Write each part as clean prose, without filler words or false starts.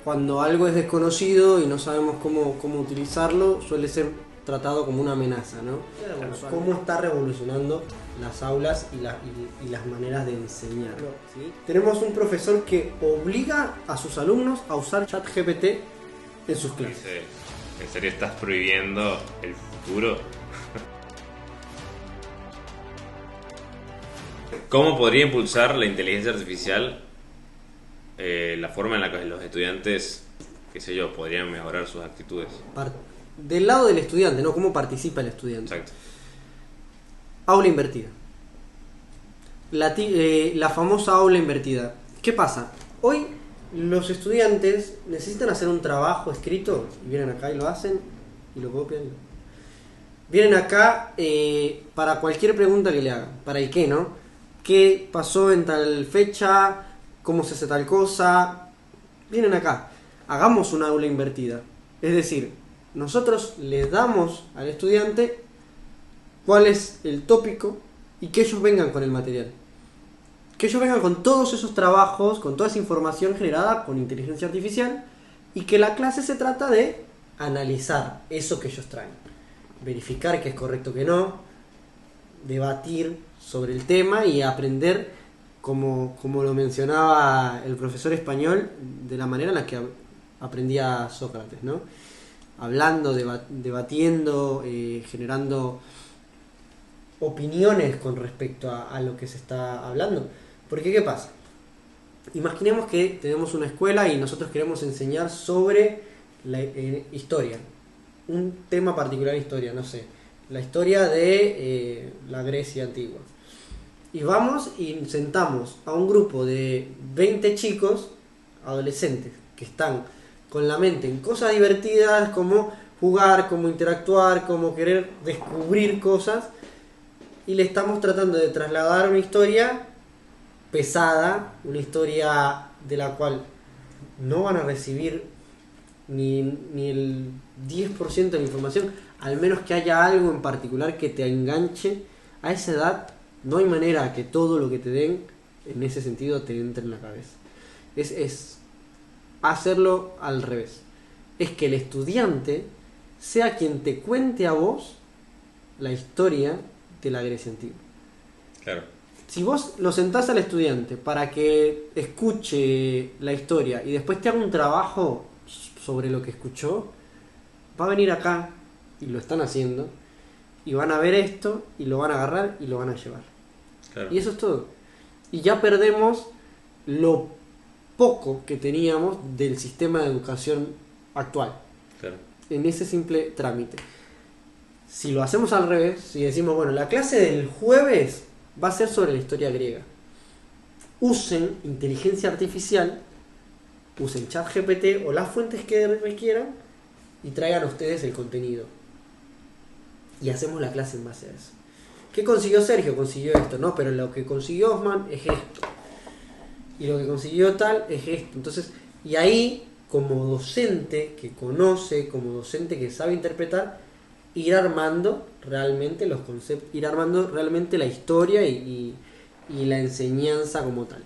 cuando algo es desconocido y no sabemos cómo utilizarlo, suele ser tratado como una amenaza, ¿no? Cómo está revolucionando las aulas y las maneras de enseñar. ¿Sí? Tenemos un profesor que obliga a sus alumnos a usar ChatGPT en sus clases. ¿En serio estás prohibiendo el futuro? ¿Cómo podría impulsar la inteligencia artificial la forma en la que los estudiantes, qué sé yo, podrían mejorar sus actitudes? Del lado del estudiante, ¿no? ¿Cómo participa el estudiante? Exacto. Aula invertida. La famosa aula invertida. ¿Qué pasa? Hoy los estudiantes necesitan hacer un trabajo escrito y vienen acá y lo hacen y lo copian. Vienen acá para cualquier pregunta que le hagan. ¿Para el qué, no? ¿Qué pasó en tal fecha? ¿Cómo se hace tal cosa? Vienen acá. Hagamos una aula invertida. Es decir, nosotros les damos al estudiante cuál es el tópico y que ellos vengan con el material. Que ellos vengan con todos esos trabajos, con toda esa información generada con inteligencia artificial, y que la clase se trata de analizar eso que ellos traen. Verificar que es correcto que no, debatir sobre el tema y aprender, como lo mencionaba el profesor español, de la manera en la que aprendía Sócrates, ¿no? Hablando, debatiendo, generando opiniones con respecto a lo que se está hablando. Porque ¿qué pasa? Imaginemos que tenemos una escuela y nosotros queremos enseñar sobre la historia, un tema particular de historia, no sé, la historia de la Grecia antigua. Y vamos y sentamos a un grupo de 20 chicos, adolescentes, que están con la mente en cosas divertidas como jugar, como interactuar, como querer descubrir cosas, y le estamos tratando de trasladar una historia pesada, una historia de la cual no van a recibir ni el 10% de la información, al menos que haya algo en particular que te enganche. A esa edad no hay manera que todo lo que te den en ese sentido te entre en la cabeza. Es hacerlo al revés. Es que el estudiante sea quien te cuente a vos la historia de la Grecia antigua. Claro. Si vos lo sentás al estudiante para que escuche la historia y después te haga un trabajo sobre lo que escuchó, va a venir acá, y lo están haciendo, y van a ver esto, y lo van a agarrar y lo van a llevar. Claro. Y eso es todo. Y ya perdemos lo poco que teníamos del sistema de educación actual. Claro. En ese simple trámite. Si lo hacemos al revés, si decimos, bueno, la clase del jueves va a ser sobre la historia griega. Usen inteligencia artificial, usen ChatGPT o las fuentes que requieran y traigan a ustedes el contenido. Y hacemos la clase en base a eso. ¿Qué consiguió Sergio? Consiguió esto, ¿no? Pero lo que consiguió Osman es esto. Y lo que consiguió tal es esto. Entonces, y ahí, como docente que conoce, como docente que sabe interpretar, ir armando realmente los conceptos, ir armando realmente la historia y la enseñanza como tal.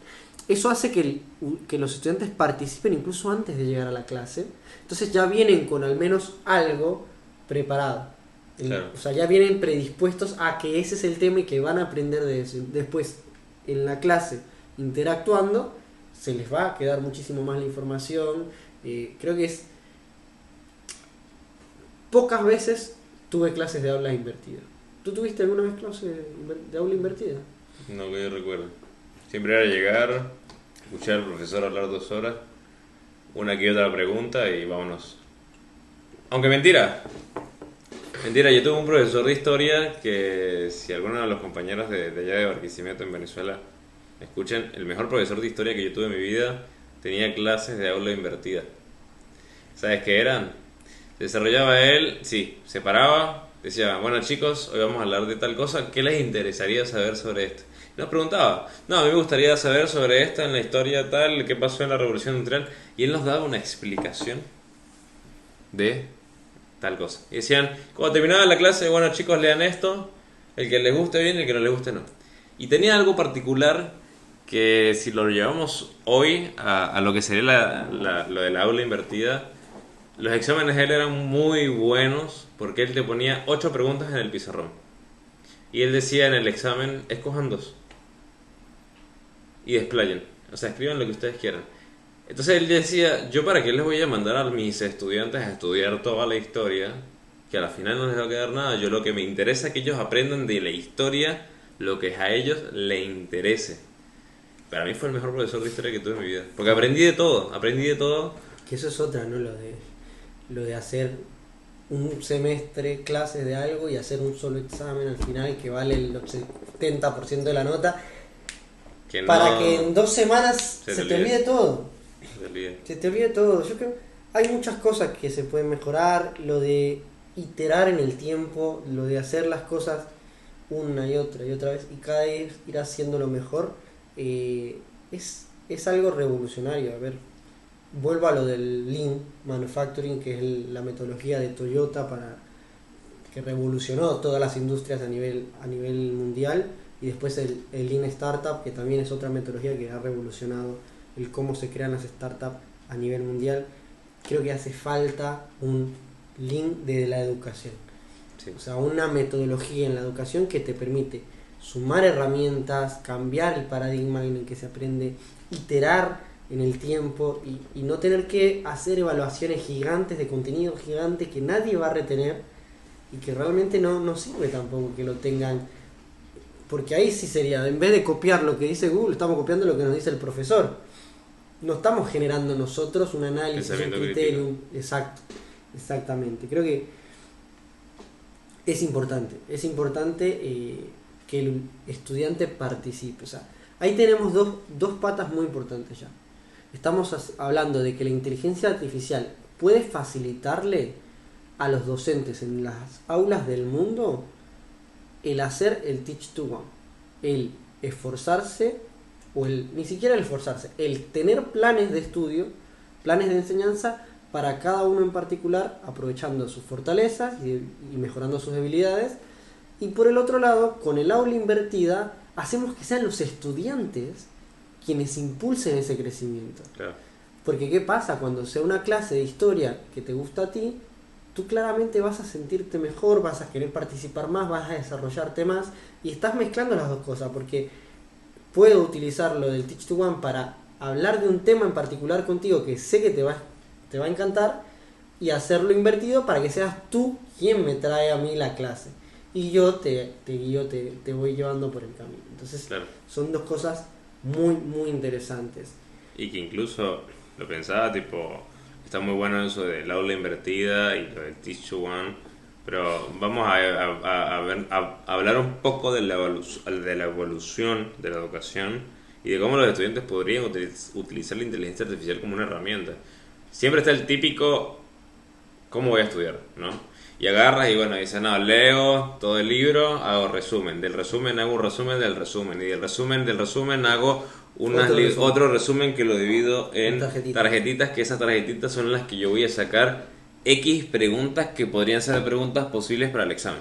Eso hace que los estudiantes participen incluso antes de llegar a la clase. Entonces ya vienen con al menos algo preparado. Claro. O sea, ya vienen predispuestos a que ese es el tema y que van a aprender de eso. Después, en la clase, interactuando, se les va a quedar muchísimo más la información. Creo que es... Pocas veces tuve clases de aula invertida. ¿Tú tuviste alguna vez clase de aula invertida? No que yo recuerdo. Siempre era llegar, escuchar al profesor hablar 2 horas, una que otra pregunta y vámonos. Aunque mentira, yo tuve un profesor de historia que, si alguno de los compañeros de allá de Barquisimeto en Venezuela escuchen, el mejor profesor de historia que yo tuve en mi vida tenía clases de aula invertida. ¿Sabes qué eran? Desarrollaba él, sí, se paraba, decía, bueno chicos, hoy vamos a hablar de tal cosa, ¿qué les interesaría saber sobre esto? Y nos preguntaba, no, a mí me gustaría saber sobre esto en la historia tal, qué pasó en la Revolución Industrial, y él nos daba una explicación de tal cosa. Y decían, cuando terminaba la clase, bueno chicos, lean esto, el que les guste bien y el que no les guste no. Y tenía algo particular que si lo llevamos hoy a lo que sería lo de la aula invertida, los exámenes de él eran muy buenos porque él te ponía 8 preguntas en el pizarrón. Y él decía en el examen, escojan 2 y desplayen. O sea, escriban lo que ustedes quieran. Entonces él decía, yo para qué les voy a mandar a mis estudiantes a estudiar toda la historia, que a la final no les va a quedar nada. Yo lo que me interesa es que ellos aprendan de la historia lo que a ellos les interese. Para mí fue el mejor profesor de historia que tuve en mi vida. Porque aprendí de todo. Que eso es otra, ¿no? Lo de hacer un semestre clases de algo y hacer un solo examen al final que vale el 70% de la nota. Que no, para que en 2 semanas se te olvide todo. Se te olvide todo. Yo creo hay muchas cosas que se pueden mejorar. Lo de iterar en el tiempo, lo de hacer las cosas una y otra vez y cada vez ir haciéndolo mejor, es algo revolucionario. A ver, vuelvo a lo del Lean Manufacturing, que es la metodología de Toyota que revolucionó todas las industrias a nivel mundial, y después el Lean Startup, que también es otra metodología que ha revolucionado el cómo se crean las startups a nivel mundial. Creo que hace falta un Lean de la educación. Sí. O sea, una metodología en la educación que te permite sumar herramientas, cambiar el paradigma en el que se aprende, iterar en el tiempo y no tener que hacer evaluaciones gigantes de contenido gigante que nadie va a retener y que realmente no sirve tampoco que lo tengan, porque ahí sí sería, en vez de copiar lo que dice Google, estamos copiando lo que nos dice el profesor. No estamos generando nosotros un análisis, un criterio. Exactamente. Creo que es importante que el estudiante participe. O sea, ahí tenemos dos patas muy importantes ya. Estamos hablando de que la inteligencia artificial puede facilitarle a los docentes en las aulas del mundo el hacer el teach to one, el esforzarse, o ni siquiera el esforzarse, el tener planes de estudio, planes de enseñanza para cada uno en particular, aprovechando sus fortalezas y mejorando sus debilidades. Y por el otro lado, con el aula invertida, hacemos que sean los estudiantes quienes impulsen ese crecimiento. Claro. Porque ¿qué pasa? Cuando sea una clase de historia que te gusta a ti, tú claramente vas a sentirte mejor, vas a querer participar más, vas a desarrollarte más, y estás mezclando las dos cosas, porque puedo utilizar lo del Teach to One para hablar de un tema en particular contigo que sé que te va a encantar, y hacerlo invertido para que seas tú quien me trae a mí la clase y yo te guío, te voy llevando por el camino. Entonces claro, son dos cosas muy muy interesantes, y que incluso lo pensaba, tipo, está muy bueno eso del aula invertida y lo del Teach to One, pero vamos a hablar un poco de la evolución de la educación y de cómo los estudiantes podrían utilizar la inteligencia artificial como una herramienta. Siempre está el típico, ¿cómo voy a estudiar?, ¿no? Y agarras y bueno, dices, no, leo todo el libro, hago resumen, del resumen hago un resumen del resumen, y del resumen hago otro resumen que lo divido en tarjetitas, que esas tarjetitas son las que yo voy a sacar X preguntas que podrían ser preguntas posibles para el examen.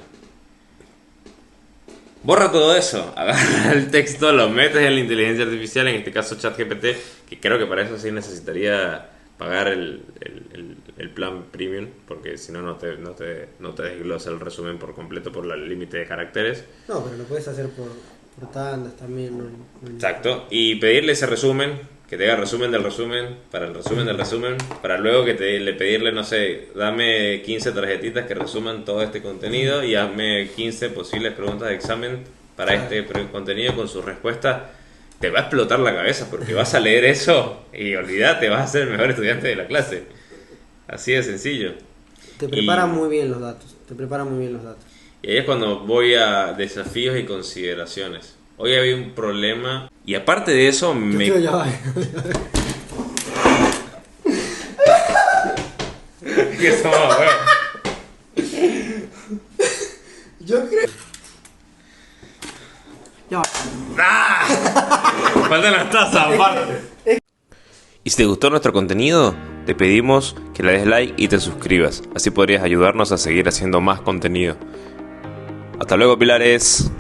Borra todo eso, agarra el texto, lo metes en la inteligencia artificial, en este caso ChatGPT, que creo que para eso sí necesitaría pagar el plan premium, porque si no, no te desglosa el resumen por completo por el límite de caracteres. No, pero lo puedes hacer por tandas también. Exacto, y pedirle ese resumen, que te haga resumen del resumen, para luego que pedirle, no sé, dame 15 tarjetitas que resuman todo este contenido y hazme 15 posibles preguntas de examen para este contenido con sus respuestas. Te va a explotar la cabeza porque vas a leer eso y olvídate, vas a ser el mejor estudiante de la clase. Así de sencillo. Te prepara muy bien los datos. Y ahí es cuando voy a desafíos y consideraciones. Hoy había un problema y aparte de eso ¿Qué somos, weón? Yo creo... Faltan las tazas, aparte. Y si te gustó nuestro contenido, te pedimos que le des like y te suscribas. Así podrías ayudarnos a seguir haciendo más contenido. Hasta luego, Pilares.